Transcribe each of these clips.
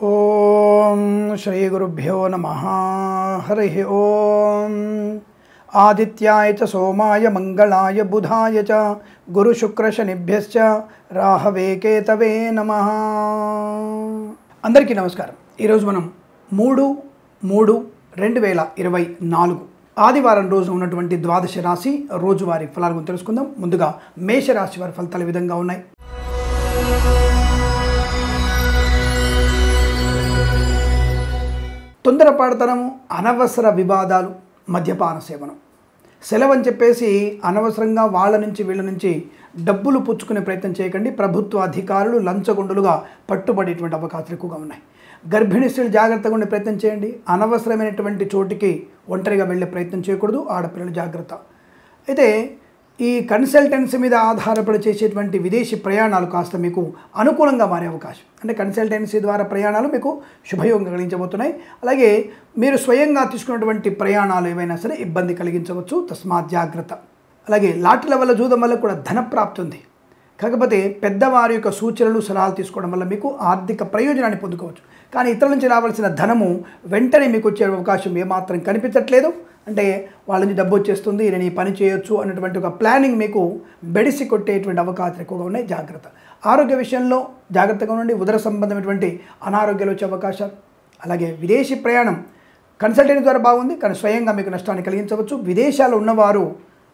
ओम श्री गुरुभ्यो नमः। हरि ओम। आदित्याय च सोमाय मंगलाय बुधाय च गुरु शुक्र शनिभ्यश्च राहवे केतवे नमः। అందరికీ నమస్కారం। ఈరోజు మనం 3/3/2024 ఆదివారం రోజు ఉన్నటువంటి ద్వాదశ రాశి రోజువారీ ఫలాల గురించి తెలుసుకుందాం। ముందుగా మేష రాశి వారి ఫలితాలు ఈ విధంగా ఉన్నాయి। తొందరపాటుతనము, అనవసర వివాదాలు, మద్యపాన సేవనం, సెలవని చెప్పేసి అనవసరంగా వాళ్ళ నుంచి వీళ్ళ నుంచి డబ్బులు పుచ్చుకునే ప్రయత్నం చేయకండి। ప్రభుత్వ అధికారులు లంచగొండులుగా పట్టుబడేటువంటి అవకాశాలు ఎక్కువగా ఉన్నాయి। గర్భిణీ స్త్రీలు జాగ్రత్తగా ఉండే ప్రయత్నం చేయండి। అనవసరమైనటువంటి చోటికి ఒంటరిగా వెళ్ళే ప్రయత్నం చేయకూడదు। ఆడపిల్లలు జాగ్రత్త। అయితే ఈ కన్సల్టెన్సీ మీద ఆధారపడి చేసేటువంటి విదేశీ ప్రయాణాలు కాస్త మీకు అనుకూలంగా మారే అవకాశం, అంటే కన్సల్టెన్సీ ద్వారా ప్రయాణాలు మీకు శుభయోగం కలిగించబోతున్నాయి। అలాగే మీరు స్వయంగా తీసుకున్నటువంటి ప్రయాణాలు ఏవైనా సరే ఇబ్బంది కలిగించవచ్చు, తస్మాత్ జాగ్రత్త। అలాగే లాటరీల వల్ల జూదం వల్ల కూడా ధనప్రాప్తి ఉంది, కాకపోతే పెద్దవారి యొక్క సూచనలు సలహాలు తీసుకోవడం వల్ల మీకు ఆర్థిక ప్రయోజనాన్ని పొందుకోవచ్చు। కానీ ఇతరుల నుంచి రావాల్సిన ధనము వెంటనే మీకు వచ్చే అవకాశం ఏమాత్రం కనిపించట్లేదు। అంటే వాళ్ళ నుంచి డబ్బు వచ్చేస్తుంది, నేను ఈ పని చేయొచ్చు అన్నటువంటి ఒక ప్లానింగ్ మీకు బెడిసి కొట్టేటువంటి అవకాశాలు ఎక్కువగా ఉన్నాయి, జాగ్రత్త। ఆరోగ్య విషయంలో జాగ్రత్తగా ఉండండి, ఉదర సంబంధమైనటువంటి అనారోగ్యాలు వచ్చే అవకాశాలు। అలాగే విదేశీ ప్రయాణం కన్సల్టెంట్ ద్వారా బాగుంది, కానీ స్వయంగా మీకు నష్టాన్ని కలిగించవచ్చు। విదేశాల్లో ఉన్నవారు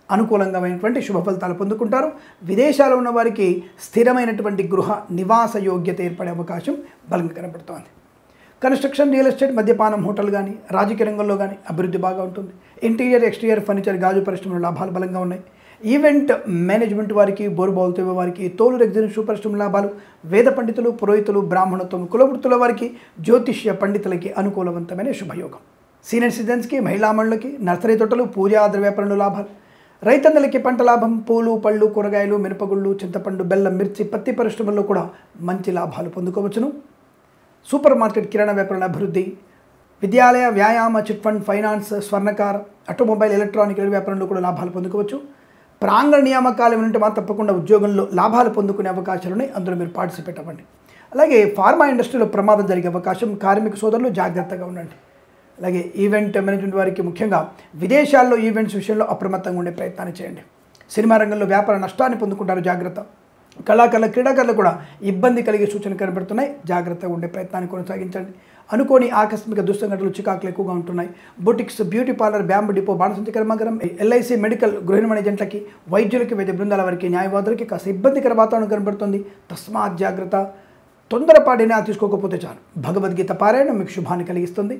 అనుకూలంగామైనటువంటి శుభ ఫలితాలు పొందుకుంటారు। విదేశాల్లో ఉన్నవారికి స్థిరమైనటువంటి గృహ నివాస యోగ్యత ఏర్పడే అవకాశం బలంగా కనబడుతోంది। కన్స్ట్రక్షన్, రియల్ ఎస్టేట్, మద్యపానం, హోటల్ కానీ రాజకీయ రంగంలో కానీ అభివృద్ధి బాగా ఉంటుంది। ఇంటీరియర్, ఎక్స్టీరియర్ ఫర్నిచర్, గాజు పరిశ్రమలో లాభాలు బలంగా ఉన్నాయి। ఈవెంట్ మేనేజ్మెంట్ వారికి, బోరుబావులు తవ్వే వారికి, తోలు రెగ్జిన్ షూ పరిశ్రమ లాభాలు, వేద పండితులు, పురోహితులు, బ్రాహ్మణత్వం, కులవృత్తుల వారికి, జ్యోతిష్య పండితులకి అనుకూలవంతమైన శుభయోగం। సీనియర్ సిటిజన్స్కి, మహిళామణులకి, నర్సరీ తోటలు, పూజా ద్రవ్యాపారంలో లాభాలు, రైతన్నలకి పంట లాభం, పూలు, పళ్ళు, కూరగాయలు, మినపగుళ్ళు, చింతపండు, బెల్లం, మిర్చి, పత్తి పరిశ్రమల్లో కూడా మంచి లాభాలు పొందుకోవచ్చును। సూపర్ మార్కెట్, కిరాణా వ్యాపారంలో అభివృద్ధి, విద్యాలయ, వ్యాయామ, చిట్ ఫండ్, ఫైనాన్స్, స్వర్ణకార, ఆటోమొబైల్, ఎలక్ట్రానిక్ వ్యాపారంలో కూడా లాభాలు పొందుకోవచ్చు। ప్రాంగణ నియామకాలు ఏమంటే మాత్రం తప్పకుండా ఉద్యోగంలో లాభాలు పొందుకునే అవకాశాలు ఉన్నాయి, అందులో మీరు పార్టిసిపేట్ అవ్వండి। అలాగే ఫార్మా ఇండస్ట్రీలో ప్రమాదం జరిగే అవకాశం, కార్మిక సోదరులు జాగ్రత్తగా ఉండండి। అలాగే ఈవెంట్ మేనేజ్మెంట్ వారికి ముఖ్యంగా విదేశాల్లో ఈవెంట్స్ విషయంలో అప్రమత్తంగా ఉండే ప్రయత్నాన్ని చేయండి। సినిమా రంగంలో వ్యాపార నష్టాన్ని పొందుకుంటారు, జాగ్రత్త। కళాకారుల, క్రీడాకారులు కూడా ఇబ్బంది కలిగే సూచనలు కనబడుతున్నాయి, జాగ్రత్తగా ఉండే ప్రయత్నాన్ని కొనసాగించండి। అనుకోని ఆకస్మిక దుస్సంఘటనలు, చికాకులు ఎక్కువగా ఉంటున్నాయి। Boutiques, beauty parlour, bamboo depot, బాణసంచ కర్మాగారం, ఎల్ఐసి, మెడికల్, గృహిణి ఏజెంట్లకి, వైద్యులకి, వైద్య బృందాల వారికి, న్యాయవాదులకి కాస్త ఇబ్బందికర వాతావరణం కనబడుతుంది, తస్మాత్ జాగ్రత్త। తొందరపాటున తీసుకోకపోతే చాలు। భగవద్గీత పారాయణం మీకు శుభాన్ని కలిగిస్తుంది।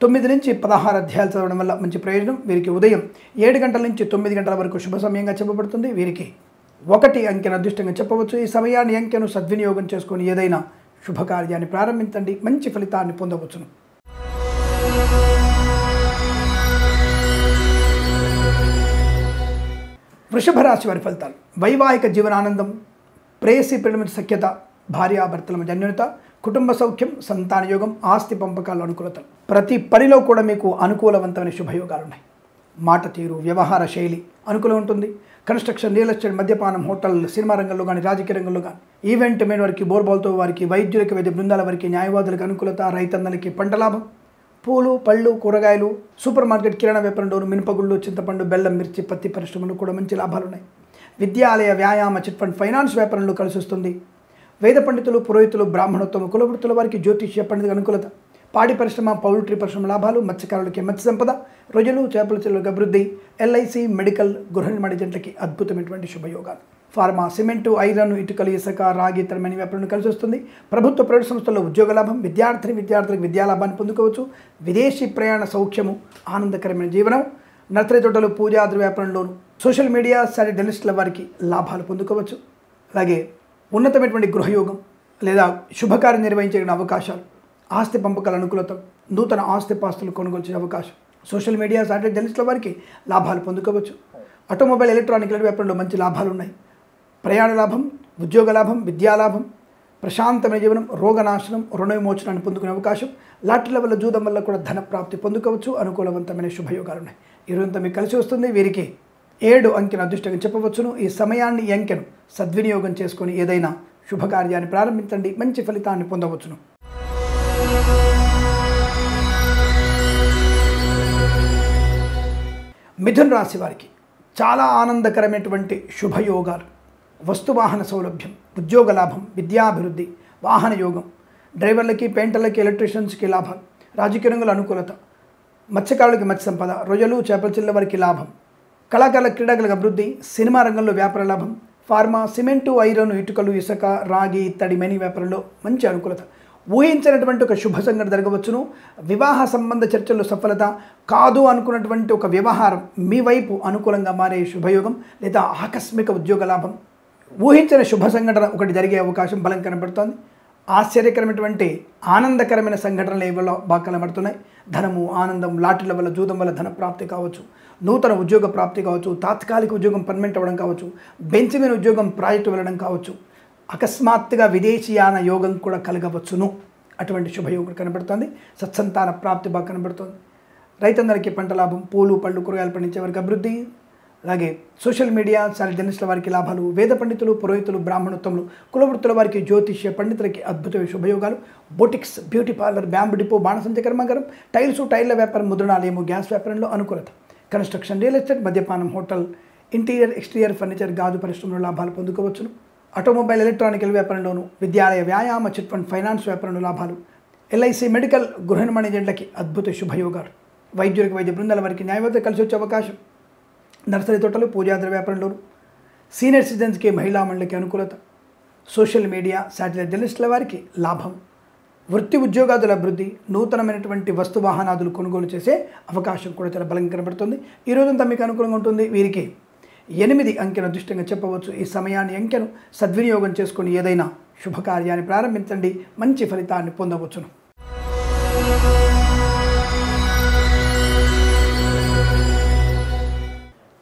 9 నుంచి 16 అధ్యాయాలు చదవడం వల్ల మంచి ప్రయోజనం। వీరికి ఉదయం 7 గంటల నుంచి 9 గంటల వరకు శుభ సమయంగా చెప్పబడుతుంది। వీరికి 1 అంకెను అదృష్టంగా చెప్పవచ్చు। ఈ సమయాన్ని, అంకెను సద్వినియోగం చేసుకొని ఏదైనా శుభకార్యాన్ని ప్రారంభించండి, మంచి ఫలితాన్ని పొందవచ్చును। వృషభ రాశి వారి ఫలితాలు। వైవాహిక జీవనానందం, ప్రేయసి ప్రేమ సఖ్యత, భార్యాభర్తల మధ్య అన్యోన్యత, కుటుంబ సౌఖ్యం, సంతాన యోగం, ఆస్తి పంపకాల అనుకూలతలు, ప్రతి పనిలో కూడా మీకు అనుకూలవంతమైన శుభయోగాలు ఉన్నాయి। మాట తీరు, వ్యవహార శైలి అనుకూలం ఉంటుంది। కన్స్ట్రక్షన్, రియల్ ఎస్టేట్, మద్యపానం, హోటల్, సినిమా రంగంలో కానీ రాజకీయ రంగంలో కానీ, ఈవెంట్ మెయిన్ వారికి, బోర్బాల్తో వారికి, వైద్యులకి, వైద్య బృందాల వారికి, న్యాయవాదులకు అనుకూలత, రైతన్నలకి పంట లాభం, పూలు, పళ్ళు, కూరగాయలు, సూపర్ మార్కెట్, కిరాణా వ్యాపారంలో మినపగుళ్ళు, చింతపండు, బెల్లం, మిర్చి, పత్తి పరిశ్రమలు కూడా మంచి లాభాలు ఉన్నాయి। విద్యాలయ, వ్యాయామ, చిట్ ఫండ్, ఫైనాన్స్ వ్యాపారంలో కలిసి వస్తుంది। వేద పండితులు, పురోహితులు, బ్రాహ్మణత్వం, కులవృత్తుల వారికి, జ్యోతిష్య పండితుల అనుకూలత, పాడి పరిశ్రమ, పౌల్ట్రీ పరిశ్రమ లాభాలు, మత్స్యకారులకి మత్స్య సంపద, రొయ్యలు, చేపల చెరువులకు అభివృద్ధి, ఎల్ఐసి, మెడికల్, గృహిణి ఏజెంట్లకి అద్భుతమైనటువంటి శుభయోగాలు। ఫార్మా, సిమెంటు, ఐరన్, ఇటుకలు, ఇసుక, రాగి, ఇతరమైన వ్యాపారంలో కలిసి వస్తుంది। ప్రభుత్వ, ప్రైవేట్ సంస్థల్లో ఉద్యోగ లాభం, విద్యార్థులకు విద్యాలాభాన్ని పొందుకోవచ్చు। విదేశీ ప్రయాణ సౌఖ్యము, ఆనందకరమైన జీవనం, నర్సరీ తోటలు, పూజా వ్యాపారంలోను, సోషల్ మీడియా, శాటిలైట్ల వారికి లాభాలు పొందుకోవచ్చు। అలాగే ఉన్నతమైనటువంటి గృహయోగం లేదా శుభకార్యం నిర్వహించే అవకాశాలు, ఆస్తి పంపకాల అనుకూలత, నూతన ఆస్తిపాస్తులు కొనుగోలు చేసే అవకాశం, సోషల్ మీడియా, శాటిలైట్ల వారికి లాభాలు పొందుకోవచ్చు। ఆటోమొబైల్, ఎలక్ట్రానిక్ వ్యాపారంలో మంచి లాభాలు ఉన్నాయి। ప్రయాణ లాభం, ఉద్యోగ లాభం, విద్యాలాభం, ప్రశాంతమైన జీవనం, రోగనాశనం, రుణ విమోచనాన్ని పొందుకునే అవకాశం, లాటరీల వల్ల జూదం వల్ల కూడా ధన ప్రాప్తి పొందుకోవచ్చు। అనుకూలవంతమైన శుభయోగాలు ఉన్నాయి। ఈరోజంతా మీకు కలిసి వస్తుంది। వీరికి 7 అంకెను అదృష్టంగా చెప్పవచ్చును. ఈ సమయాన్ని ఈ అంకెను సద్వినియోగం చేసుకొని ఏదైనా శుభకార్యాన్ని ప్రారంభించండి, మంచి ఫలితాన్ని పొందవచ్చును. మిథున రాశి వారికి చాలా ఆనందకరమైనటువంటి శుభయోగాలు, వస్తువాహన సౌలభ్యం, ఉద్యోగ లాభం, విద్యాభివృద్ధి, వాహన యోగం, డ్రైవర్లకి, పెయింటర్లకి, ఎలక్ట్రీషియన్స్కి లాభాలు, రాజకీయ రంగుల అనుకూలత, మత్స్యకారులకి మత్స్య సంపద, రొయ్యలు చేపల చిల్ల వారికి లాభం, కళాకారుల క్రీడాకులకు అభివృద్ధి, సినిమా రంగంలో వ్యాపార లాభం, ఫార్మా, సిమెంటు, ఐరన్, ఇటుకలు, ఇసుక, రాగి ఇత్తడి మైనింగ్ వ్యాపారంలో మంచి అనుకూలత, ఊహించినటువంటి ఒక శుభ సంఘటన జరగవచ్చును. వివాహ సంబంధ చర్చల్లో సఫలత, కాదు అనుకున్నటువంటి ఒక వ్యవహారం మీ వైపు అనుకూలంగా మారే శుభయోగం లేదా ఆకస్మిక ఉద్యోగ లాభం, ఊహించిన శుభ సంఘటన ఒకటి జరిగే అవకాశం బలం కనబడుతోంది. ఆశ్చర్యకరమైనటువంటి ఆనందకరమైన సంఘటనలు ఏవో బాగా కనబడుతున్నాయి. ధనము, ఆనందం, లాటరీల వల్ల, జూదం వల్ల ధన ప్రాప్తి కావచ్చు, నూతన ఉద్యోగ ప్రాప్తి కావచ్చు, తాత్కాలిక ఉద్యోగం పర్మనెంట్ అవ్వడం కావచ్చు, బెంచ్ మీద ఉద్యోగం ప్రాజెక్టు వెళ్ళడం కావచ్చు, అకస్మాత్తుగా విదేశీయాన యోగం కూడా కలగవచ్చును. అటువంటి శుభయోగం కనబడుతుంది. సత్సంతాన ప్రాప్తి బాగా కనబడుతుంది. రైతందరికీ పంట లాభం, పూలు పళ్ళు కూరగాయలు పండించే వారికి అభివృద్ధి, అలాగే సోషల్ మీడియా జర్నలిస్టుల వారికి లాభాలు, వేద పండితులు, పురోహితులు, బ్రాహ్మణోత్తములు, కులవృత్తుల వారికి, జ్యోతిష్య పండితులకి అద్భుతమైన శుభయోగాలు, boutiques, beauty parlour, bamboo depot, బాణసంచ కర్మాగారం, టైళ్ల వ్యాపారం, ముద్రణాలయము, గ్యాస్ వ్యాపారంలో అనుకూలత, కన్స్ట్రక్షన్, రియల్ ఎస్టేట్, మద్యపానం, హోటల్, ఇంటీరియర్, ఎక్స్టీరియర్ ఫర్నిచర్, గాజు పరిశ్రమలో లాభాలు పొందుకోవచ్చును. ఆటోమొబైల్, ఎలక్ట్రానికల్ వ్యాపారంలోను, విద్యాలయ, వ్యాయామ, చిట్ ఫండ్, ఫైనాన్స్ వ్యాపారంలో లాభాలు, ఎల్ఐసి, మెడికల్, గృహ నిర్మాణ ఏజెంట్లకి అద్భుత శుభయోగాలు, వైద్యులకు, వైద్య బృందాల వారికి న్యాయవాదులు కలిసి వచ్చే అవకాశం, నర్సరీ తోటలు, పూజాద్ర వ్యాపారంలోను, సీనియర్ సిటిజన్స్కి, మహిళా మండలికి అనుకూలత, సోషల్ మీడియా శాటిలైట్ జర్నలిస్టుల వారికి లాభం, వృత్తి ఉద్యోగాదుల అభివృద్ధి, నూతనమైనటువంటి వస్తు వాహనాదులు కొనుగోలు చేసే అవకాశం కూడా చాలా బలంగా కనబడుతుంది. ఈ రోజంతా మీకు అనుకూలంగా ఉంటుంది. వీరికి 8 అంకెను అదృష్టంగా చెప్పవచ్చు. ఈ సమయాన్ని అంకెను సద్వినియోగం చేసుకొని ఏదైనా శుభకార్యాన్ని ప్రారంభించండి, మంచి ఫలితాన్ని పొందవచ్చును.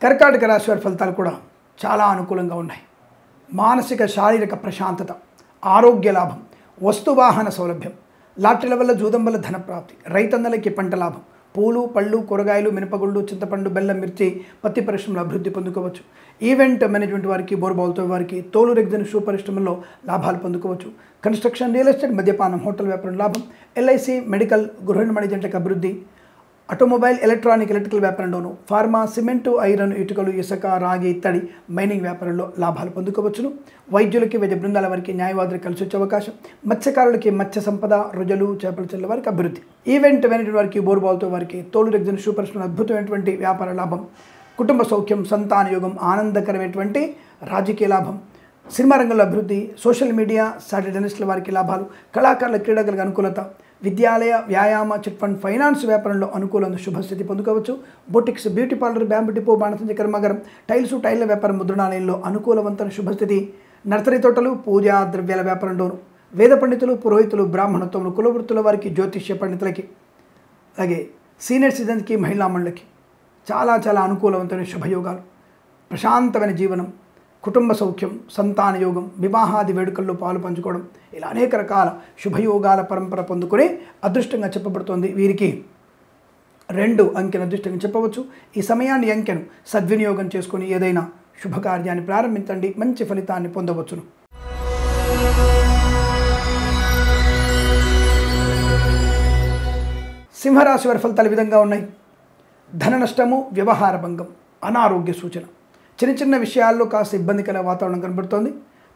కర్కాటక రాశి వారి ఫలితాలు కూడా చాలా అనుకూలంగా ఉన్నాయి. మానసిక శారీరక ప్రశాంతత, ఆరోగ్య లాభం, వస్తువాహన సౌలభ్యం, లాటరీల వల్ల, జూదం వల్ల ధన ప్రాప్తి, రైతన్నలకి పంట లాభం, పూలు పళ్ళు కూరగాయలు, మినపగుళ్ళు, చింతపండు, బెల్లం, మిర్చి, పత్తి పరిశ్రమలో అభివృద్ధి పొందుకోవచ్చు. ఈవెంట్ మేనేజ్మెంట్ వారికి, బోర్బాల్తో వారికి, తోలు రెగ్జిన్ షూ పరిశ్రమల్లో లాభాలు పొందుకోవచ్చు. కన్స్ట్రక్షన్, రియల్ ఎస్టేట్, మద్యపానం, హోటల్ వ్యాపారం లాభం, ఎల్ఐసి, మెడికల్, గృహ నిర్మాణ ఏజెంట్లకు అభివృద్ధి, ఆటోమొబైల్, ఎలక్ట్రికల్ వ్యాపారంలోను, ఫార్మా, సిమెంటు, ఐరన్, ఇటుకలు, ఇసుక, రాగి ఇత్తడి మైనింగ్ వ్యాపారంలో లాభాలు పొందుకోవచ్చును. వైద్యులకి, వైద్య బృందాల వారికి, న్యాయవాదులు కలిసి వచ్చే అవకాశం, మత్స్యకారులకి మత్స్య సంపద, రొయ్యలు చేపల చెల్ల వారికి అభివృద్ధి, ఈవెంట్ మేనేజ్మెంట్ వారికి, బోర్బాల్తో వారికి, తోలు రెగ్జిన్ షూ పరిశ్రమ అద్భుతమైనటువంటి వ్యాపార లాభం, కుటుంబ సౌఖ్యం, సంతాన యోగం, ఆనందకరమైనటువంటి రాజకీయ లాభం, సినిమా రంగంలో అభివృద్ధి, సోషల్ మీడియా శాటిలైట్ జర్నలిస్టుల వారికి లాభాలు, కళాకారుల క్రీడాకులకు అనుకూలత, విద్యాలయ, వ్యాయామ, చిట్ ఫండ్, ఫైనాన్స్ వ్యాపారంలో అనుకూలంగా శుభస్థితి పొందుకోవచ్చు. Boutiques, beauty parlour, bamboo depot, బాణసంచ కర్మాగారం, టైళ్ల వ్యాపారం, ముద్రణాలయంలో అనుకూలవంతమైన శుభస్థితి, నర్సరీ తోటలు, పూజా ద్రవ్యాల వ్యాపారంలోను, వేద పండితులు, పురోహితులు, బ్రాహ్మణత్వములు, కులవృత్తుల వారికి, జ్యోతిష్య పండితులకి, అలాగే సీనియర్ సిటిజన్స్కి, మహిళా మండలికి చాలా చాలా అనుకూలవంతమైన శుభయోగాలు, ప్రశాంతమైన జీవనం, కుటుంబ సౌఖ్యం, సంతాన యోగం, వివాహాది వేడుకల్లో పాలు పంచుకోవడం, ఇలా అనేక రకాల శుభయోగాల పరంపర పొందుకొని అదృష్టంగా చెప్పబడుతోంది. వీరికి 2 అంకెను అదృష్టంగా చెప్పవచ్చు. ఈ సమయాన్ని అంకెను సద్వినియోగం చేసుకొని ఏదైనా శుభకార్యాన్ని ప్రారంభించండి, మంచి ఫలితాన్ని పొందవచ్చును. సింహరాశి వారి ఫలితాలు ఈ విధంగా ఉన్నాయి. ధన నష్టము, వ్యవహార భంగం, అనారోగ్య సూచన, చిన్న విషయాల్లో కాస్త ఇబ్బందికర వాతావరణం కనబడుతోంది.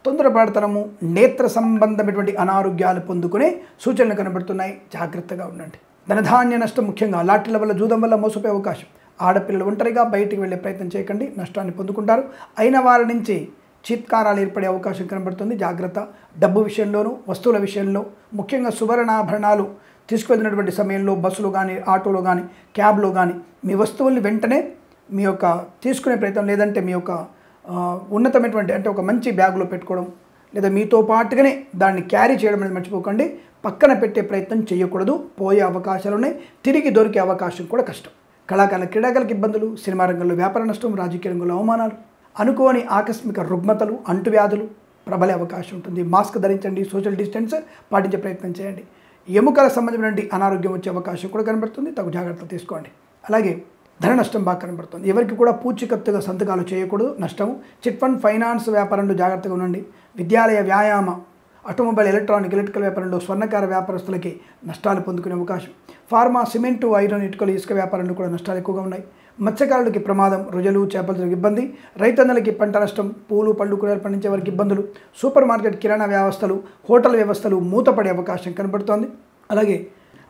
తొందరపడతనము, నేత్ర సంబంధమైనటువంటి అనారోగ్యాలు పొందుకునే సూచనలు కనబడుతున్నాయి. జాగ్రత్తగా ఉండండి. ధనధాన్య నష్టం, ముఖ్యంగా లాటరీల వల్ల, జూదం వల్ల మోసపోయే అవకాశం. ఆడపిల్లలు ఒంటరిగా బయటికి వెళ్ళే ప్రయత్నం చేయకండి, నష్టాన్ని పొందుకుంటారు. అయిన వారి నుంచి చీత్కారాలు ఏర్పడే అవకాశం కనబడుతుంది. జాగ్రత్త. డబ్బు విషయంలోనూ, వస్తువుల విషయంలో, ముఖ్యంగా సువర్ణాభరణాలు తీసుకువెళ్ళినటువంటి సమయంలో బస్సులో కానీ, ఆటోలో కానీ, క్యాబ్లో కానీ మీ వస్తువుల్ని వెంటనే మీ యొక్క తీసుకునే ప్రయత్నం, లేదంటే మీ యొక్క ఉన్నతమైనటువంటి అంటే ఒక మంచి బ్యాగులో పెట్టుకోవడం, లేదా మీతో పాటుగానే దాన్ని క్యారీ చేయడం అనేది మర్చిపోకండి. పక్కన పెట్టే ప్రయత్నం చేయకూడదు. పోయే అవకాశాలు ఉన్నాయి, తిరిగి దొరికే అవకాశం కూడా కష్టం. కళాకారుల క్రీడాకారులకు ఇబ్బందులు, సినిమా రంగంలో వ్యాపార నష్టం, రాజకీయ రంగంలో అవమానాలు, అనుకోని ఆకస్మిక రుగ్మతలు, అంటువ్యాధులు ప్రబలే అవకాశం ఉంటుంది. మాస్క్ ధరించండి, సోషల్ డిస్టెన్స్ పాటించే ప్రయత్నం చేయండి. ఎముకల సంబంధమైనటువంటి అనారోగ్యం వచ్చే అవకాశం కూడా కనబడుతుంది. తగు జాగ్రత్తలు తీసుకోండి. అలాగే ధన నష్టం బాగా కనబడుతుంది. ఎవరికి కూడా పూచికత్తుగా సంతకాలు చేయకూడదు, నష్టము. చిట్ ఫండ్ ఫైనాన్స్ వ్యాపారంలో జాగ్రత్తగా ఉండండి. విద్యాలయ వ్యాయామ ఆటోమొబైల్ ఎలక్ట్రికల్ వ్యాపారంలో స్వర్ణకార వ్యాపారస్తులకి నష్టాలు పొందుకునే అవకాశం. ఫార్మా సిమెంటు ఐరన్ ఇటుకలు ఇసుక వ్యాపారంలో కూడా నష్టాలు ఎక్కువగా ఉన్నాయి. మత్స్యకారులకి ప్రమాదం, రొయ్యలు చేపలకు ఇబ్బంది, రైతన్నలకి పంట నష్టం, పూలు పళ్ళు కూరగాయలు పండించే వారికి ఇబ్బందులు, సూపర్ మార్కెట్ కిరాణా వ్యవస్థలు హోటల్ వ్యవస్థలు మూతపడే అవకాశం కనబడుతోంది. అలాగే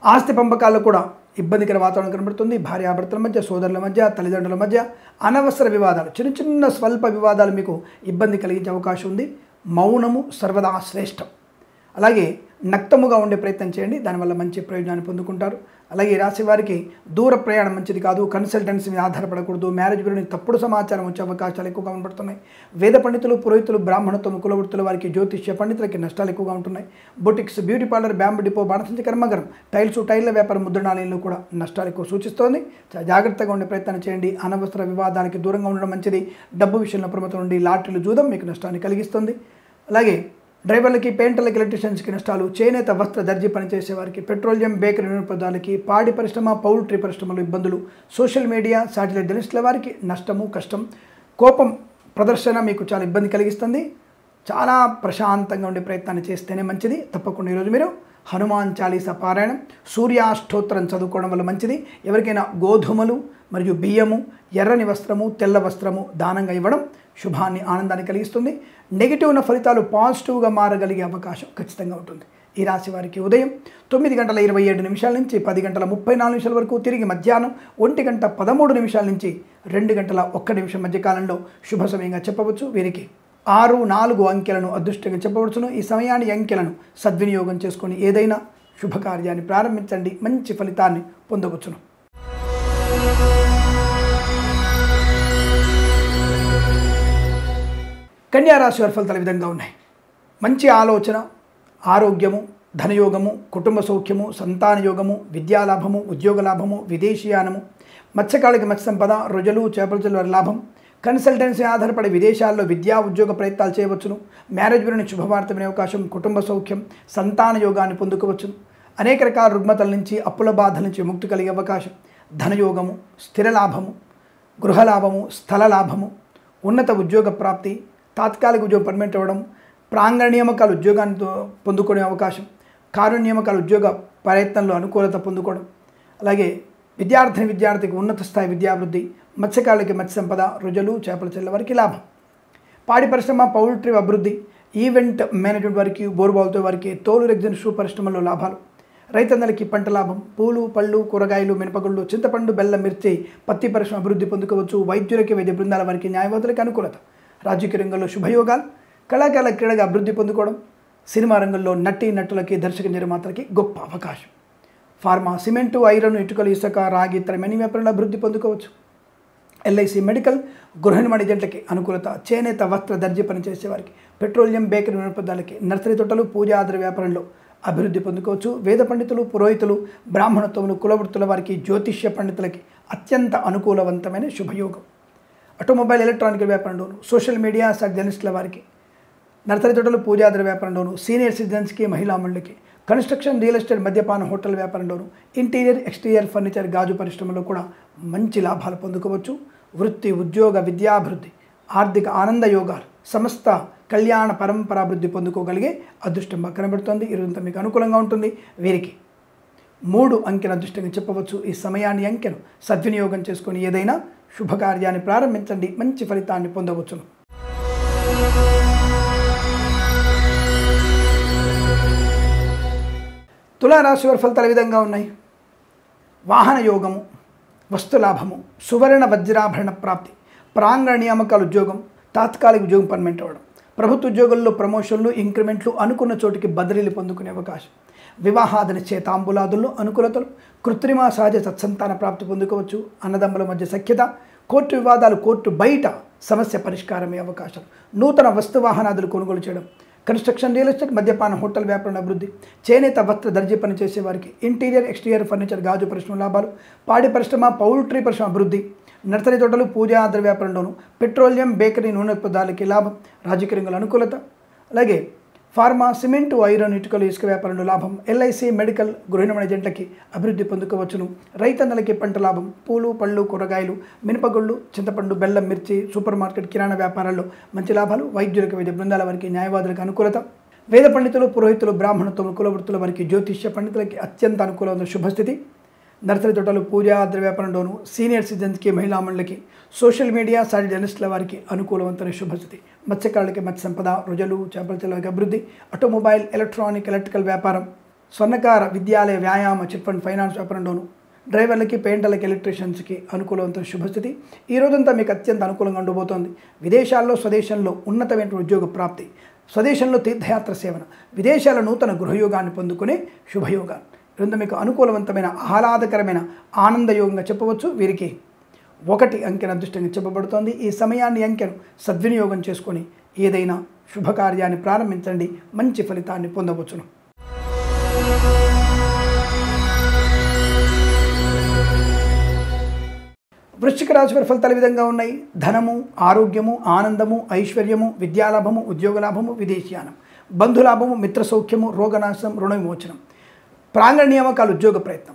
ఆస్తి పంపకాల్లో కూడా ఇబ్బందికర వాతావరణం కనబడుతుంది. భార్యాభర్తల మధ్య, సోదరుల మధ్య, తల్లిదండ్రుల మధ్య అనవసర వివాదాలు, చిన్న స్వల్ప వివాదాలు మీకు ఇబ్బంది కలిగించే అవకాశం ఉంది. మౌనము సర్వదా శ్రేష్టం. అలాగే నక్తముగా ఉండే ప్రయత్నం చేయండి, దానివల్ల మంచి ప్రయోజనాన్ని పొందుకుంటారు. అలాగే ఈ రాశి వారికి దూర ప్రయాణం మంచిది కాదు. కన్సల్టెన్సీ మీద ఆధారపడకూడదు. మ్యారేజ్ గురించి తప్పుడు సమాచారం వచ్చే అవకాశాలు ఎక్కువగా కనబడుతున్నాయి. వేద పండితులు, పురోహితులు, బ్రాహ్మణత్వం, కులవృత్తుల వారికి, జ్యోతిష్య పండితులకి నష్టాలు ఎక్కువగా ఉంటున్నాయి. Boutiques, beauty parlour, bamboo depot, బాణసంచి కర్మగరం, టైర్ల వ్యాపారం, ముద్రణాలయంలో కూడా నష్టాలు ఎక్కువ సూచిస్తోంది. జాగ్రత్తగా ఉండే ప్రయత్నం చేయండి. అనవసర వివాదానికి దూరంగా ఉండడం మంచిది. డబ్బు విషయంలో అప్రమత్తం ఉండి. లాటరీలు, జూదం మీకు నష్టాన్ని కలిగిస్తుంది. అలాగే డ్రైవర్లకి, పెయింటర్లకి, ఎలక్ట్రీషియన్స్కి నష్టాలు. చేనేత, వస్త్ర, దర్జీ పనిచేసే వారికి, పెట్రోలియం, బేకరీ వినియోగదారులకి, పాడి పరిశ్రమ, పౌల్ట్రీ పరిశ్రమలో ఇబ్బందులు. సోషల్ మీడియా, శాటిలైట్ జర్నలిస్టుల వారికి నష్టము, కష్టం. కోపం ప్రదర్శన మీకు చాలా ఇబ్బంది కలిగిస్తుంది. చాలా ప్రశాంతంగా ఉండే ప్రయత్నాన్ని చేస్తేనే మంచిది. తప్పకుండా ఈరోజు మీరు హనుమాన్ చాలీసా పారాయణం, సూర్యాష్టోత్తరం చదువుకోవడం వల్ల మంచిది. ఎవరికైనా గోధుమలు మరియు బియ్యము, ఎర్రని వస్త్రము, తెల్ల వస్త్రము దానంగా ఇవ్వడం శుభాన్ని, ఆనందాన్ని కలిగిస్తుంది. నెగిటివ్ ఉన్న ఫలితాలు పాజిటివ్గా మారగలిగే అవకాశం ఖచ్చితంగా ఉంటుంది. ఈ రాశి వారికి ఉదయం 9:27 నుంచి 10:34 వరకు, తిరిగి మధ్యాహ్నం 1:13 నుంచి 2:01 మధ్యకాలంలో శుభ సమయంగా చెప్పవచ్చు. వీరికి 6, 4 అంకెలను అదృష్టంగా చెప్పవచ్చును. ఈ సమయాన్ని, అంకెలను సద్వినియోగం చేసుకొని ఏదైనా శుభకార్యాన్ని ప్రారంభించండి, మంచి ఫలితాన్ని పొందవచ్చును. కన్యా రాశి వారి ఫలితాలు విధంగా ఉన్నాయి. మంచి ఆలోచన, ఆరోగ్యము, ధనయోగము, కుటుంబ సౌఖ్యము, సంతాన యోగము, విద్యాలాభము, ఉద్యోగ లాభము, విదేశీయానము, మత్స్యకాళ్ళకి మత్స్య సంపద, రొయ్యలు చేపల వారి లాభం. కన్సల్టెన్సీ ఆధారపడి విదేశాల్లో విద్యా ఉద్యోగ ప్రయత్నాలు చేయవచ్చును. మ్యారేజ్ గురించి శుభవార్త వినే అవకాశం, కుటుంబ సౌఖ్యం, సంతాన యోగాన్ని పొందుకోవచ్చును. అనేక రకాల రుగ్మతల నుంచి, అప్పుల బాధల నుంచి విముక్తి కలిగే అవకాశం. ధనయోగము, స్థిర లాభము, గృహలాభము, స్థల లాభము, ఉన్నత ఉద్యోగ ప్రాప్తి, తాత్కాలిక ఉద్యోగం పర్మనెంట్ అవ్వడం, ప్రాంగణ నియామకాలు ఉద్యోగాన్ని పొందుకునే అవకాశం, కారుణ్య నియామకాలు ఉద్యోగ ప్రయత్నంలో అనుకూలత పొందుకోవడం. అలాగే విద్యార్థికి ఉన్నత స్థాయి విద్యాభివృద్ధి, మత్స్యకారులకి మత్స్య సంపద, రొయ్యలు చేపల చెల్ల వారికి లాభం. పాడి పరిశ్రమ, పౌల్ట్రీ అభివృద్ధి, ఈవెంట్ మేనేజ్మెంట్ వారికి, బోరుబావులతో వారికి, తోలు రెగ్జిన్ షూ పరిశ్రమల్లో లాభాలు. రైతన్నలకి పంట లాభం, పూలు పళ్ళు కూరగాయలు, మినపగుళ్ళు, చింతపండు, బెల్లం, మిర్చి, పత్తి పరిశ్రమ అభివృద్ధి పొందుకోవచ్చు. వైద్యులకి, వైద్య బృందాల వారికి, న్యాయవాదులకి అనుకూలత. రాజకీయ రంగంలో శుభయోగాలు, కళాకారుల క్రీడగా అభివృద్ధి పొందుకోవడం. సినిమా రంగంలో నటులకి, దర్శక నిర్మాతలకి గొప్ప అవకాశం. ఫార్మా, సిమెంటు, ఐరన్, ఇటుకలు, ఇసుక, రాగి, ఇతర మెనీ వ్యాపారంలో అభివృద్ధి పొందుకోవచ్చు. ఎల్ఐసి, మెడికల్, గృహ నిర్మాణ ఏజెంట్లకి అనుకూలత. చేనేత, వస్త్ర, దర్జీ పనిచేసే వారికి, పెట్రోలియం, బేకరీ వినియోగదారులకి, నర్సరీ తోటలు, పూజా ఆధార వ్యాపారంలో అభివృద్ధి పొందుకోవచ్చు. వేద పండితులు, పురోహితులు, బ్రాహ్మణత్వములు, కులవృత్తుల వారికి, జ్యోతిష్య పండితులకి అత్యంత అనుకూలవంతమైన శుభయోగం. ఆటోమొబైల్ ఎలక్ట్రానికల్ వ్యాపారంలోను, సోషల్ మీడియా జర్నలిస్టుల వారికి, నర్సరీ తోటలు, పూజాదార వ్యాపారంలోను, సీనియర్ సిటిజన్స్కి, మహిళా మండలికి, కన్స్ట్రక్షన్, రియల్ ఎస్టేట్, మద్యపాన, హోటల్ వ్యాపారంలోను, ఇంటీరియర్, ఎక్స్టీరియర్ ఫర్నిచర్, గాజు పరిశ్రమలో కూడా మంచి లాభాలు పొందుకోవచ్చు. వృత్తి, ఉద్యోగ, విద్యాభివృద్ధి, ఆర్థిక ఆనంద యోగాలు, సమస్త కళ్యాణ పరంపరాభివృద్ధి పొందుకోగలిగే అదృష్టంగా కనబడుతుంది. ఇరుంత మీకు అనుకూలంగా ఉంటుంది. వీరికి 3 అంకెను అదృష్టంగా చెప్పవచ్చు. ఈ సమయాన్ని, అంకెను సద్వినియోగం చేసుకొని ఏదైనా శుభకార్యాన్ని ప్రారంభించండి, మంచి ఫలితాన్ని పొందవచ్చును. తులారాశి వారి ఫలితాలు విధంగా ఉన్నాయి. వాహన యోగము, వస్తులాభము, సువర్ణ వజ్రాభరణ ప్రాప్తి, ప్రాంగణ నియామకాల ఉద్యోగం, తాత్కాలిక ఉద్యోగం పర్మనెంట్ అవ్వడం, ప్రభుత్వ ఉద్యోగుల్లో ప్రమోషన్లు, ఇంక్రిమెంట్లు, అనుకున్న చోటికి బదిలీలు పొందుకునే అవకాశం. వివాహాది నిశ్చయితాంబులాదుల్లో అనుకూలతలు, కృత్రిమ సహజ సత్సంతాన ప్రాప్తి పొందుకోవచ్చు. అన్నదమ్ముల మధ్య సఖ్యత, కోర్టు వివాదాలు, కోర్టు బయట సమస్య పరిష్కారమే అవకాశం. నూతన వస్తు వాహనాదులు కొనుగోలు చేయడం, కన్స్ట్రక్షన్, రియల్ ఎస్టేట్, మద్యపాన, హోటల్ వ్యాపారం అభివృద్ధి, చేనేత, వస్త్ర, దర్జీ పనిచేసే వారికి, ఇంటీరియర్, ఎక్స్టీరియర్ ఫర్నిచర్, గాజు పరిశ్రమ లాభాలు, పాడి పరిశ్రమ, పౌల్ట్రీ పరిశ్రమ అభివృద్ధి, నర్సరీ తోటలు, పూజా ఆధార వ్యాపారంలోను, పెట్రోలియం, బేకరీ, నూనె పదార్థాలకి లాభం. రాజకీయ రంగంలో అనుకూలత. అలాగే ఫార్మా, సిమెంటు, ఐరన్, ఇటుకలు, ఇసుక వ్యాపారంలో లాభం. ఎల్ఐసి, మెడికల్, గృహ నిర్మాణ ఏజెంట్లకి అభివృద్ధి పొందుకోవచ్చును. రైతన్నలకి పంట లాభం. పూలు, పళ్ళు, కూరగాయలు, మినపగుళ్ళు, చింతపండు, బెల్లం, మిర్చి, సూపర్ మార్కెట్, కిరాణా వ్యాపారాల్లో మంచి లాభాలు. వైద్యులకు, వైద్య బృందాల వారికి, న్యాయవాదులకు అనుకూలత. వేద పండితులు, పురోహితులు, బ్రాహ్మణత్వములు, కులవృత్తుల వారికి, జ్యోతిష్య పండితులకి అత్యంత అనుకూలమైన శుభస్థితి. నర్సరీ తోటలు, పూజా ద్రవ్య వ్యాపారంలోను, సీనియర్ సిటిజన్స్కి, మహిళా మండలికి, సోషల్ మీడియా, సాటి జర్నలిస్టుల వారికి అనుకూలవంతమైన శుభస్థితి. మత్స్యకారులకి మత్స్య సంపద, రుజలు, చేపల చెరువులకి అభివృద్ధి. ఆటోమొబైల్, ఎలక్ట్రానిక్, ఎలక్ట్రికల్ వ్యాపారం, స్వర్ణకార, విద్యాలయ, వ్యాయామ, చిట్ ఫండ్, ఫైనాన్స్ వ్యాపారంలోను, డ్రైవర్లకి, పెయింటర్లకి, ఎలక్ట్రీషియన్స్కి అనుకూలవంతమైన శుభస్థితి. ఈ రోజంతా మీకు అత్యంత అనుకూలంగా ఉండబోతోంది. విదేశాల్లో, స్వదేశంలో ఉన్నతమైన ఉద్యోగ ప్రాప్తి, స్వదేశంలో తీర్థయాత్ర సేవన, విదేశాల నూతన గృహయోగాన్ని పొందుకునే శుభయోగాలు. ఇదంతా మీకు అనుకూలవంతమైన, ఆహ్లాదకరమైన, ఆనందయోగంగా చెప్పవచ్చు. వీరికి 1 అంకెను అదృష్టంగా చెప్పబడుతోంది. ఈ సమయాన్ని, అంకెను సద్వినియోగం చేసుకొని ఏదైనా శుభకార్యాన్ని ప్రారంభించండి, మంచి ఫలితాన్ని పొందవచ్చును. వృశ్చిక రాశి వారి ఫలితాలు ఈ విధంగా ఉన్నాయి. ధనము, ఆరోగ్యము, ఆనందము, ఐశ్వర్యము, విద్యాలాభము, ఉద్యోగలాభము, విదేశీయానం, బంధులాభము, మిత్ర సౌఖ్యము, రోగనాశనం, రుణ విమోచనం, ప్రాంగణ నియామకాలు, ఉద్యోగ ప్రయత్నం,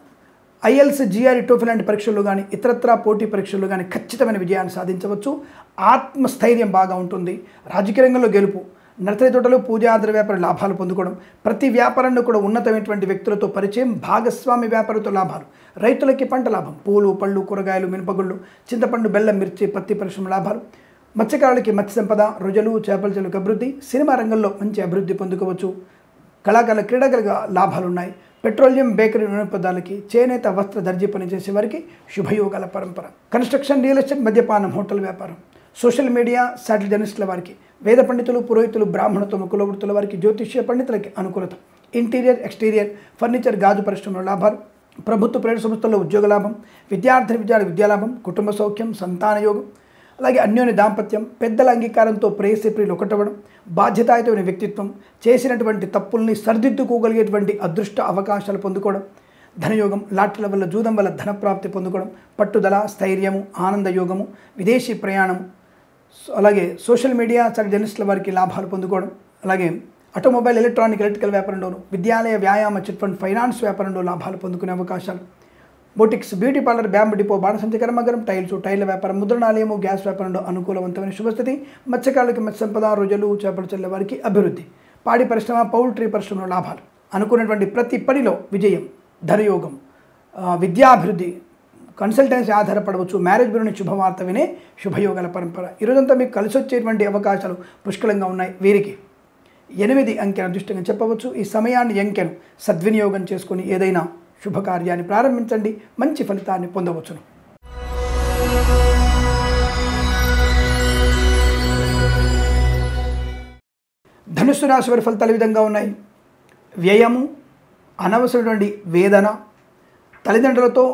ఐఎల్స్, జిఆర్ఈ, టోఫెల్ లాంటి పరీక్షల్లో కానీ, ఇతరత్రా పోటీ పరీక్షల్లో కానీ ఖచ్చితమైన విజయాన్ని సాధించవచ్చు. ఆత్మస్థైర్యం బాగా ఉంటుంది. రాజకీయ రంగంలో గెలుపు. నర్సరీ తోటలు, పూజా ద్రవ్య వ్యాపార లాభాలు పొందుకోవడం. ప్రతి వ్యాపారంలో కూడా ఉన్నతమైనటువంటి వ్యక్తులతో పరిచయం. భాగస్వామి వ్యాపారంతో లాభాలు. రైతులకి పంట లాభం. పూలు, పళ్ళు, కూరగాయలు, మినపగుళ్ళు, చింతపండు, బెల్లం, మిర్చి, పత్తి పరిశ్రమ లాభాలు. మత్స్యకారులకి మత్స్య సంపద, రుజలు, చేపల చెరువులకు అభివృద్ధి. సినిమా రంగంలో మంచి అభివృద్ధి పొందుకోవచ్చు. కళాకారుల, క్రీడాకారులుగా లాభాలు ఉన్నాయి. పెట్రోలియం, బేకరీ, నూనె పదార్థాలకి, చేనేత, వస్త్ర, దర్జీ పనిచేసే వారికి శుభయోగాల పరంపర. కన్స్ట్రక్షన్, రియల్ ఎస్టేట్, మద్యపానం, హోటల్ వ్యాపారం, సోషల్ మీడియా, సాటిలైట్ జర్నలిస్టుల వారికి, వేద పండితులు, పురోహితులు, బ్రాహ్మణత్వము, కులవృత్తుల వారికి, జ్యోతిష్య పండితులకి అనుకూలత. ఇంటీరియర్, ఎక్స్టీరియర్, ఫర్నిచర్, గాజు పరిశ్రమలో లాభాలు. ప్రభుత్వ ప్రైవేట్ సంస్థల్లో ఉద్యోగ లాభం. విద్యార్థి విద్యాలాభం, కుటుంబ సౌఖ్యం, సంతాన యోగం, అలాగే అన్యోన్య దాంపత్యం, పెద్దల అంగీకారంతో ప్రేయసి ప్రియులు ఒకటవడం, బాధ్యతాయుతమైన వ్యక్తిత్వం, చేసినటువంటి తప్పుల్ని సరిదిద్దుకోగలిగేటువంటి అదృష్ట అవకాశాలు పొందుకోవడం, ధనయోగం, లాటరీల వల్ల, జూదం వల్ల ధనప్రాప్తి పొందుకోవడం, పట్టుదల, స్థైర్యము, ఆనందయోగము, విదేశీ ప్రయాణము, అలాగే సోషల్ మీడియా, జర్నలిస్టుల వారికి లాభాలు పొందుకోవడం, అలాగే ఆటోమొబైల్, ఎలక్ట్రానిక్, ఎలక్ట్రికల్ వ్యాపారంలోను, విద్యాలయ, వ్యాయామ, చిట్ ఫండ్, ఫైనాన్స్ వ్యాపారంలో లాభాలు పొందుకునే అవకాశాలు. Boutiques, beauty parlour, bamboo depot, బాణసంచి కర్మాగారం, టైర్ల వ్యాపారం, ముద్రణాలయము, గ్యాస్ వ్యాపారంలో అనుకూలవంతమైన శుభస్థితి. మత్స్యకారులకి మత్స్య సంపద, రుజలు, చేపల చెల్లె వారికి అభివృద్ధి. పాడి పరిశ్రమ, పౌల్ట్రీ పరిశ్రమలో లాభాలు. అనుకున్నటువంటి ప్రతి పనిలో విజయం, ధనయోగం, విద్యాభివృద్ధి, కన్సల్టెన్సీ ఆధారపడవచ్చు. మ్యారేజ్ బ్యూరోని శుభవార్త వినే శుభయోగాల పరంపర. ఈరోజంతా మీకు కలిసి వచ్చేటువంటి అవకాశాలు పుష్కలంగా ఉన్నాయి. వీరికి 8 అంకెను అదృష్టంగా చెప్పవచ్చు. ఈ సమయాన్ని, అంకెను సద్వినియోగం చేసుకుని ఏదైనా శుభకార్యాన్ని ప్రారంభించండి, మంచి ఫలితాన్ని పొందవచ్చును. ధనుస్సు రాశి వారి ఫలితాలు ఈ విధంగా ఉన్నాయి. వ్యయము, అనవసరమైనటువంటి వేదన, తల్లిదండ్రులతో,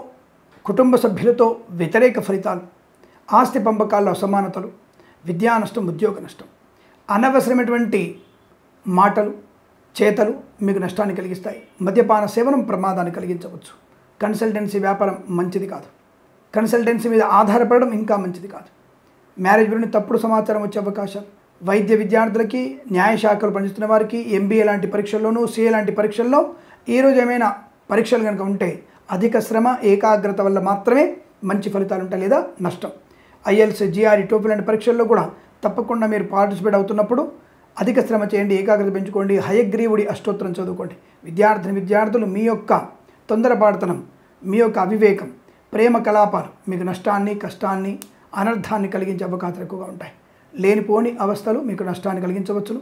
కుటుంబ సభ్యులతో వ్యతిరేక ఫలితాలు, ఆస్తి పంపకాల్లో అసమానతలు, విద్యా నష్టం, ఉద్యోగ నష్టం, అనవసరమైనటువంటి మాటలు, చేతలు మీకు నష్టాన్ని కలిగిస్తాయి. మద్యపాన సేవనం ప్రమాదాన్ని కలిగించవచ్చు. కన్సల్టెన్సీ వ్యాపారం మంచిది కాదు. కన్సల్టెన్సీ మీద ఆధారపడడం ఇంకా మంచిది కాదు. మ్యారేజ్ బ్యూరోని తప్పుడు సమాచారం వచ్చే అవకాశాలు. వైద్య విద్యార్థులకి, న్యాయశాఖలు పనిచేస్తున్న వారికి, ఎంబీఏ లాంటి పరీక్షల్లోనూ, సిఏ లాంటి పరీక్షల్లో ఈరోజు ఏమైనా పరీక్షలు కనుక ఉంటే అధిక శ్రమ, ఏకాగ్రత వల్ల మాత్రమే మంచి ఫలితాలు ఉంటాయి, లేదా నష్టం. ఐఎల్స్, జిఆర్ఈ, టోఫెల్ లాంటి పరీక్షల్లో కూడా తప్పకుండా మీరు పార్టిసిపేట్ అవుతున్నప్పుడు అధిక శ్రమ చేయండి, ఏకాగ్రత పెంచుకోండి, హయగ్రీవుడి అష్టోత్తరం చదువుకోండి. విద్యార్థులు మీ యొక్క తొందరపాటుతనం, మీ యొక్క అవివేకం, ప్రేమ కలాపాలు మీకు నష్టాన్ని, కష్టాన్ని, అనర్థాన్ని కలిగించే అవకాశాలు ఎక్కువగా ఉంటాయి. లేనిపోని అవస్థలు మీకు నష్టాన్ని కలిగించవచ్చును.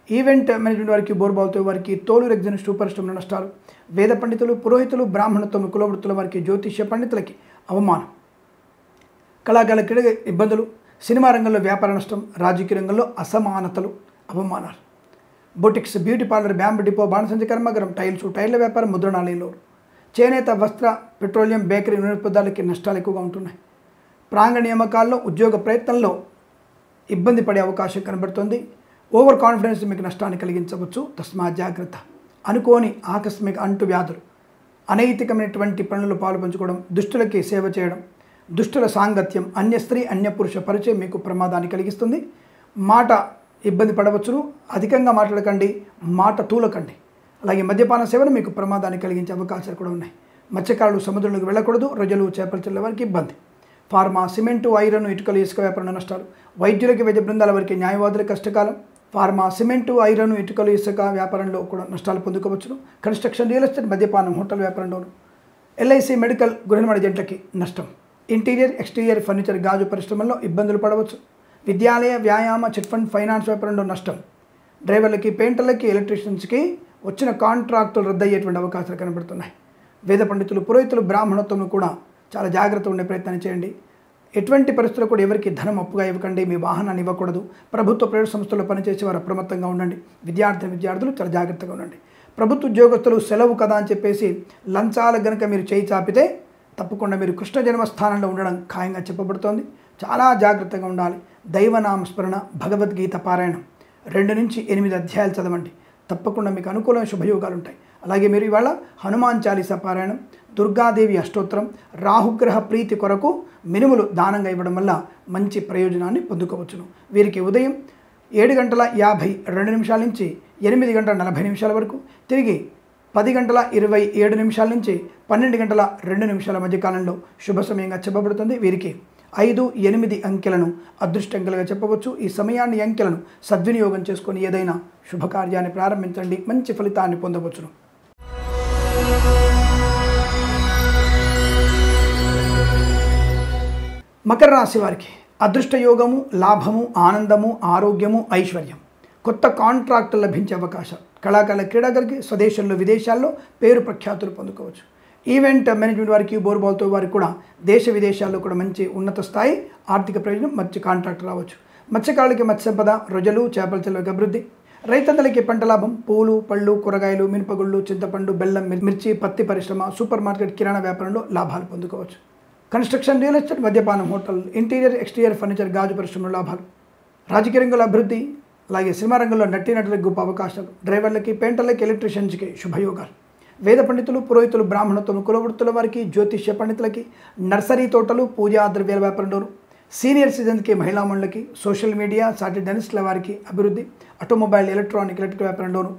ఈవెంట్ మేనేజ్మెంట్ వారికి, బోర్బాల్తో వారికి, తోలు రెగ్జినిస్టు పరిశ్రమల నష్టాలు. వేద పండితులు, పురోహితులు, బ్రాహ్మణత్వం, కులవృత్తుల వారికి, జ్యోతిష్య పండితులకి అవమానం. కళాకారుల క్రీడ ఇబ్బందులు. సినిమా రంగంలో వ్యాపార నష్టం. రాజకీయ రంగంలో అసమానతలు, అవమానాలు. Boutiques, beauty parlour, bamboo depot, బాణసంచి కర్మాగారం, టైర్ల వ్యాపారం, ముద్రణాలయంలో, చేనేత, వస్త్ర, పెట్రోలియం, బేకరీ, నూనె పదార్థాలకి నష్టాలు ఎక్కువగా ఉంటున్నాయి. ప్రాంగణ నియామకాల్లో, ఉద్యోగ ప్రయత్నంలో ఇబ్బంది పడే అవకాశం కనబడుతుంది. ఓవర్ కాన్ఫిడెన్స్ మీకు నష్టాన్ని కలిగించవచ్చు. తస్మా జాగ్రత్త. అనుకోని ఆకస్మిక అంటువ్యాధులు, అనైతికమైనటువంటి పనులు పాలు పంచుకోవడం, దుష్టులకి సేవ చేయడం, దుష్టుల సాంగత్యం, అన్య స్త్రీ, అన్య పురుష పరిచయం మీకు ప్రమాదాన్ని కలిగిస్తుంది. మాట ఇబ్బంది పడవచ్చును. అధికంగా మాట్లాడకండి, మాట తూలకండి. అలాగే మద్యపాన సేవన మీకు ప్రమాదాన్ని కలిగించే అవకాశాలు కూడా ఉన్నాయి. మత్స్యకారులు సముద్రంలోకి వెళ్ళకూడదు. రొయ్యలు చేపలు చెల్లే వారికి ఇబ్బంది. ఫార్మా, సిమెంటు, ఐరన్, ఇటుకలు, ఇసుక వ్యాపారంలో నష్టాలు. వైద్యులకి వైద్య బృందాల వారికి న్యాయవాదులకు కష్టకాలం. ఫార్మా, సిమెంటు, ఐరన్, ఇటుకలు, ఇసుక వ్యాపారంలో కూడా నష్టాలు పొందుకోవచ్చును. కన్స్ట్రక్షన్, రియల్ ఎస్టేట్, మద్యపానం, హోటల్ వ్యాపారంలోను. ఎల్ఐసి, మెడికల్, గృహ నిర్మాణ జంటలకి నష్టం. ఇంటీరియర్, ఎక్స్టీరియర్ ఫర్నిచర్, గాజు పరిశ్రమల్లో ఇబ్బందులు పడవచ్చు. విద్యాలయ, వ్యాయామ, చిట్ ఫండ్, ఫైనాన్స్ వ్యాపారంలో నష్టం. డ్రైవర్లకి, పెయింటర్లకి, ఎలక్ట్రీషియన్స్కి వచ్చిన కాంట్రాక్టులు రద్దయ్యేటువంటి అవకాశాలు కనబడుతున్నాయి. వేద పండితులు, పురోహితులు, బ్రాహ్మణత్వం కూడా చాలా జాగ్రత్త ఉండే ప్రయత్నం చేయండి. ఎటువంటి పరిస్థితుల్లో కూడా ఎవరికి ధనం అప్పుగా ఇవ్వకండి. మీ వాహనాన్ని ఇవ్వకూడదు. ప్రభుత్వ ప్రైవేట్ సంస్థల్లో పనిచేసే వారు అప్రమత్తంగా ఉండండి. విద్యార్థులు చాలా జాగ్రత్తగా ఉండండి. ప్రభుత్వ ఉద్యోగస్తులు సెలవు కదా అని చెప్పేసి లంచాలు గనుక మీరు చేయి చాపితే తప్పకుండా మీరు కృష్ణ జన్మస్థానంలో ఉండడం ఖాయంగా చెప్పబడుతోంది. చాలా జాగ్రత్తగా ఉండాలి. దైవనామస్మరణ, భగవద్గీత పారాయణం 2 నుంచి 8 అధ్యాయాలు చదవండి. తప్పకుండా మీకు అనుకూలమైన శుభయోగాలు ఉంటాయి. అలాగే మీరు ఇవాళ హనుమాన్ చాలీసా పారాయణం, దుర్గాదేవి అష్టోత్తరం, రాహుగ్రహ ప్రీతి కొరకు మినుములు దానంగా ఇవ్వడం వల్ల మంచి ప్రయోజనాన్ని పొందుకోవచ్చును. వీరికి ఉదయం 7:52 నుంచి 8:40 వరకు, తిరిగి 10:27 నుంచి 12:02 మధ్యకాలంలో శుభ సమయంగా చెప్పబడుతుంది. వీరికి 5, 8 అంకెలను అదృష్టంకెలుగా చెప్పవచ్చు. ఈ సమయాన్ని, అంకెలను సద్వినియోగం చేసుకొని ఏదైనా శుభకార్యాన్ని ప్రారంభించండి. మంచి ఫలితాన్ని పొందవచ్చును. మకర రాశి వారికి అదృష్ట యోగము, లాభము, ఆనందము, ఆరోగ్యము, ఐశ్వర్యం. కొత్త కాంట్రాక్టులు లభించే అవకాశం. కళాకారుల, క్రీడాకారులకి స్వదేశంలో, విదేశాల్లో పేరు ప్రఖ్యాతులు పొందుకోవచ్చు. ఈవెంట్ మేనేజ్మెంట్ వారికి, బోర్బాల్తో వారికి కూడా దేశ విదేశాల్లో కూడా మంచి ఉన్నత స్థాయి ఆర్థిక ప్రయోజనం, మంచి కాంట్రాక్ట్ రావచ్చు. మత్స్యకారులకి మత్స్య సంపద, రొయ్యలు, చేపల చెరువులకు అభివృద్ధి. రైతన్నలకి పంట లాభం. పూలు, పళ్ళు, కూరగాయలు, మినపగుళ్ళు, చింతపండు, బెల్లం, మిర్చి, పత్తి పరిశ్రమ, సూపర్ మార్కెట్, కిరాణా వ్యాపారంలో లాభాలు పొందుకోవచ్చు. కన్స్ట్రక్షన్, రియల్ ఎస్టేట్, మద్యపానం, హోటల్, ఇంటీరియర్, ఎక్స్టీరియర్ ఫర్నిచర్, గాజు పరిశ్రమలో లాభాలు. రాజకీయ రంగంలో అభివృద్ధి. అలాగే సినిమా రంగంలో నటీనటులకు గొప్ప అవకాశాలు. డ్రైవర్లకి, పెయింటర్లకి, ఎలక్ట్రీషియన్స్కి శుభయోగాలు. వేద పండితులు, పురోహితులు, బ్రాహ్మణత్వం, కులవృత్తుల వారికి, జ్యోతిష్య పండితులకి, నర్సరీ తోటలు, పూజా ద్రవ్యాల వ్యాపారంలోను. సీనియర్ సిటిజన్కి, మహిళా మండలికి, సోషల్ మీడియా, సాటి డెనిస్ట్ల వారికి అభివృద్ధి. Automobile, electronic వ్యాపారంలోను.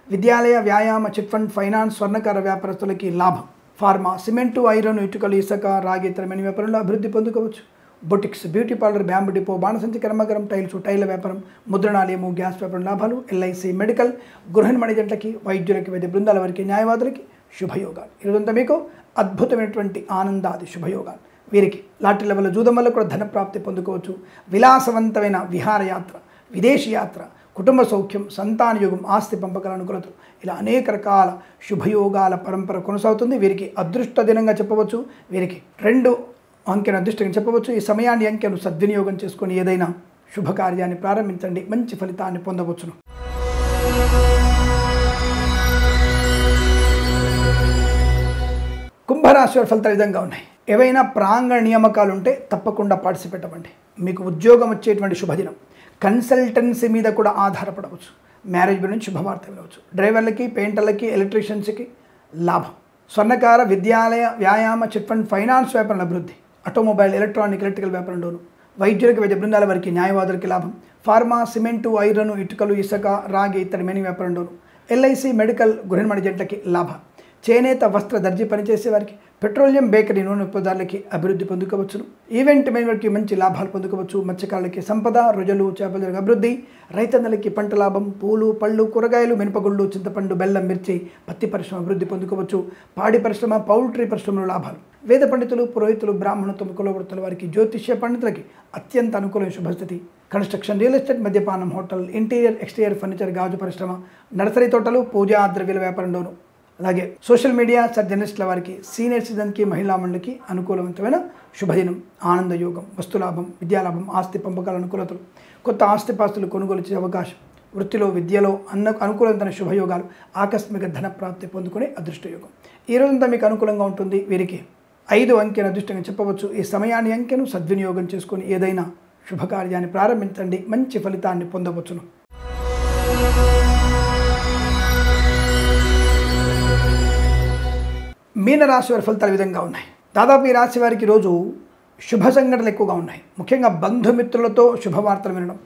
విద్యాలయ, వ్యాయామ, చిట్ ఫండ్, ఫైనాన్స్, స్వర్ణకార వ్యాపారస్తులకి లాభం. ఫార్మా, సిమెంటు, ఐరన్, ఇటుకలు, ఇసుక, రాగి, ఇతరమైన వ్యాపారంలో అభివృద్ధి పొందుకోవచ్చు. Boutiques, beauty parlour, bamboo depot, బాణసంచి కర్మాగారం, టైల వ్యాపారం, ముద్రణాలయము, గ్యాస్ వ్యాపారం లాభాలు. ఎల్ఐసి, మెడికల్, గృహ నిర్మాణ జంటలకి, వైద్యులకి, వైద్య బృందాల వారికి, న్యాయవాదులకి శుభయోగాలు. ఈరోజంతా మీకు అద్భుతమైనటువంటి ఆనందాది శుభయోగాలు. వీరికి లాటరీ లెవెల్ జూదం వల్ల కూడా ధనప్రాప్తి పొందుకోవచ్చు. విలాసవంతమైన విహారయాత్ర, విదేశీ యాత్ర, కుటుంబ సౌఖ్యం, సంతానయోగం, ఆస్తి పంపకాల అనుకూలతలు, ఇలా అనేక రకాల శుభయోగాల పరంపర కొనసాగుతుంది. వీరికి అదృష్ట దినంగా చెప్పవచ్చు. వీరికి 2 అంకెను అదృష్టంగా చెప్పవచ్చు. ఈ సమయాన్ని, అంకెను సద్వినియోగం చేసుకొని ఏదైనా శుభకార్యాన్ని ప్రారంభించండి. మంచి ఫలితాన్ని పొందవచ్చును. కుంభరాశి వారి ఫలితాలు విధంగా ఉన్నాయి. ఏవైనా ప్రాంగణ నియామకాలు ఉంటే తప్పకుండా పార్టిసిపేట్ అవ్వండి. మీకు ఉద్యోగం వచ్చేటువంటి శుభదినం. కన్సల్టెన్సీ మీద కూడా ఆధారపడవచ్చు. మ్యారేజ్ గురించి శుభవార్త వినవచ్చు. డ్రైవర్లకి, పెయింటర్లకి, ఎలక్ట్రీషియన్స్కి లాభం. స్వర్ణకార, విద్యాలయ, వ్యాయామ, చిట్ ఫండ్, ఫైనాన్స్ వ్యాపారం అభివృద్ధి. Automobile, electronic వ్యాపారంలోను. వైద్యులకి, వైద్య బృందాల వారికి, న్యాయవాదులకి లాభం. ఫార్మా, సిమెంటు, ఐరన్, ఇటుకలు, ఇసుక, రాగి, ఇతర మెనీ వ్యాపారంలోను. ఎల్ఐసి, మెడికల్, గృహ నిర్మాణ జంటలకి లాభం. చేనేత, వస్త్ర, దర్జీ పనిచేసే వారికి, పెట్రోలియం, బేకరీ, నూనె ఉత్పత్తులకి అభివృద్ధి పొందుకోవచ్చును. ఈవెంట్ మేనేజ్మెంట్కి మంచి లాభాలు పొందుకోవచ్చు. మత్స్యకారులకి సంపద, రొయ్యలు, చేపల అభివృద్ధి. రైతన్నలకి పంట లాభం. పూలు, పళ్ళు, కూరగాయలు, మినపగుళ్ళు, చింతపండు, బెల్లం, మిర్చి, పత్తి పరిశ్రమ అభివృద్ధి పొందుకోవచ్చు. పాడి పరిశ్రమ, పౌల్ట్రీ పరిశ్రమలో లాభాలు. వేద పండితులు, పురోహితులు, బ్రాహ్మణత్వం, కులవృత్తుల వారికి, జ్యోతిష్య పండితులకి అత్యంత అనుకూలమైన శుభస్థితి. కన్స్ట్రక్షన్, రియల్ ఎస్టేట్, మద్యపానం, హోటల్, ఇంటీరియర్, ఎక్స్టీరియర్ ఫర్నిచర్, గాజు పరిశ్రమ, నర్సరీ తోటలు, పూజా ద్రవ్యాల వ్యాపారంలోను. అలాగే సోషల్ మీడియా, జర్నలిస్టుల వారికి, సీనియర్ సిటిజన్కి, మహిళా మండలికి అనుకూలవంతమైన శుభదినం. ఆనందయోగం, వస్తులాభం, విద్యాలాభం, ఆస్తి పంపకాల అనుకూలతలు, కొత్త ఆస్తిపాస్తులు కొనుగోలు చేసే అవకాశం. వృత్తిలో, విద్యలో అనుకూలమైన శుభయోగాలు. ఆకస్మిక ధన ప్రాప్తి పొందుకునే అదృష్టయోగం. ఈ రోజంతా మీకు అనుకూలంగా ఉంటుంది. వీరికి 5 అంకెను అదృష్టంగా చెప్పవచ్చు. ఈ సమయాన్ని, అంకెను సద్వినియోగం చేసుకొని ఏదైనా శుభకార్యాన్ని ప్రారంభించండి. మంచి ఫలితాన్ని పొందవచ్చును. మీనరాశి వారి ఫలితాలు విధంగా ఉన్నాయి. దాదాపు ఈ రాశి వారికి రోజు శుభ సంఘటనలు ఎక్కువగా ఉన్నాయి. ముఖ్యంగా బంధుమిత్రులతో శుభవార్తలు వినడం,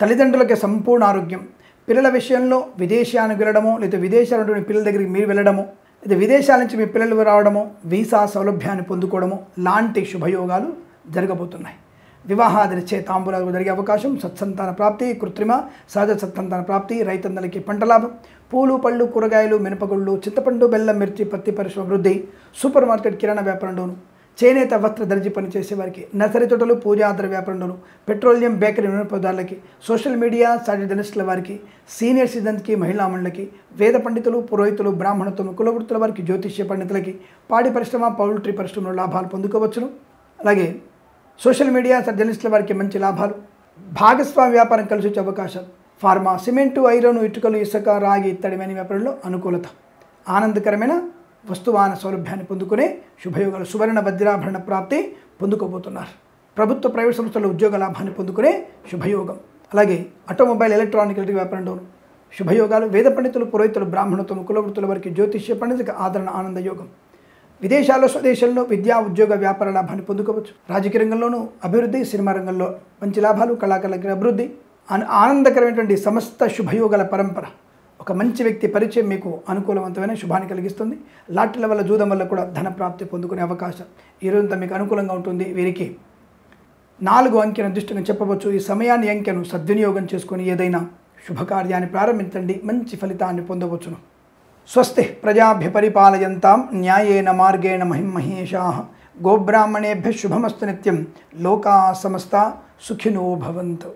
తల్లిదండ్రులకి సంపూర్ణ ఆరోగ్యం. పిల్లల విషయంలో విదేశానికి వెళ్ళడమో, లేదా విదేశాల నుండి పిల్లల దగ్గరికి మీరు వెళ్ళడమో, లేదా విదేశాల నుంచి మీ పిల్లలు రావడమో, వీసా సౌలభ్యాన్ని పొందుకోవడమో లాంటి శుభయోగాలు జరగబోతున్నాయి. వివాహాది నిశ్చయ తాంబూలాలు జరిగే అవకాశం, సత్సంతాన ప్రాప్తి, కృత్రిమ సహజ సత్సంతాన ప్రాప్తి, రైతన్నలకి పంట లాభం, పూలు పళ్ళు కూరగాయలు మినపగుళ్ళు చింతపండు బెల్లం మిర్చి పత్తి పరిశ్రమ వృద్ధి, సూపర్ మార్కెట్ కిరాణా వ్యాపారంలోను, చేనేత వస్త్ర దర్జీ పనిచేసే వారికి, నర్సరీ తోటలు పూజాద్ర వ్యాపారంలోను, పెట్రోలియం బేకరీ వినియోగదారులకి, సోషల్ మీడియా సాటి జర్నలిస్టుల వారికి, సీనియర్ సిటిజన్స్కి, మహిళా మండలికి, వేద పండితులు పురోహితులు బ్రాహ్మణత్వం కులవృత్తుల వారికి, జ్యోతిష్య పండితులకి, పాడి పరిశ్రమ పౌల్ట్రీ పరిశ్రమలో లాభాలు పొందుకోవచ్చును. అలాగే సోషల్ మీడియా జర్నలిస్టుల వారికి మంచి లాభాలు, భాగస్వామి వ్యాపారం కలిసి వచ్చే అవకాశాలు, ఫార్మా, సిమెంటు, ఐరన్, ఇటుకలు, ఇసుక, రాగి ఇత్తడి వ్యాపారంలో అనుకూలత, ఆనందకరమైన వస్తువాహన సౌలభ్యాన్ని పొందుకునే శుభయోగాలు, సువర్ణ వజ్రాభరణ ప్రాప్తి పొందుకోబోతున్నారు. ప్రభుత్వ ప్రైవేట్ సంస్థల్లో ఉద్యోగ లాభాన్ని పొందుకునే శుభయోగం. అలాగే ఆటోమొబైల్ ఎలక్ట్రానిక్ వ్యాపారంలోను శుభయోగాలు, వేద పండితులు పురోహితులు బ్రాహ్మణత్వం కులవృత్తుల వారికి, జ్యోతిష్య పండితులకు ఆదరణ ఆనంద యోగం, విదేశాల్లో స్వదేశంలో విద్యా ఉద్యోగ వ్యాపార లాభాన్ని పొందుకోవచ్చు. రాజకీయ రంగంలోనూ అభివృద్ధి, సినిమా రంగంలో మంచి లాభాలు, కళాకారులకి అభివృద్ధి, ఆనందకరమైనటువంటి సమస్త శుభయోగాల పరంపర. ఒక మంచి వ్యక్తి పరిచయం మీకు అనుకూలవంతమైన శుభాన్ని కలిగిస్తుంది. లాటరీల వల్ల, జూదం వల్ల కూడా ధన ప్రాప్తి పొందుకునే అవకాశం ఈ రోజంతా మీకు అనుకూలంగా ఉంటుంది. వీరికి 4 అంకెను దృష్టిగా చెప్పవచ్చు. ఈ సమయాన్ని అంకెను సద్వినియోగం చేసుకొని ఏదైనా శుభకార్యాన్ని ప్రారంభించండి, మంచి ఫలితాన్ని పొందవచ్చును. స్వస్తి ప్రజాభ్య పరిపాలయంతాం న్యాయేన మార్గేణ మహిమహేషాః గోబ్రాహ్మణేభ్యః శుభమస్తు నిత్యం లోకాః సమస్తా సుఖినో భవంతు.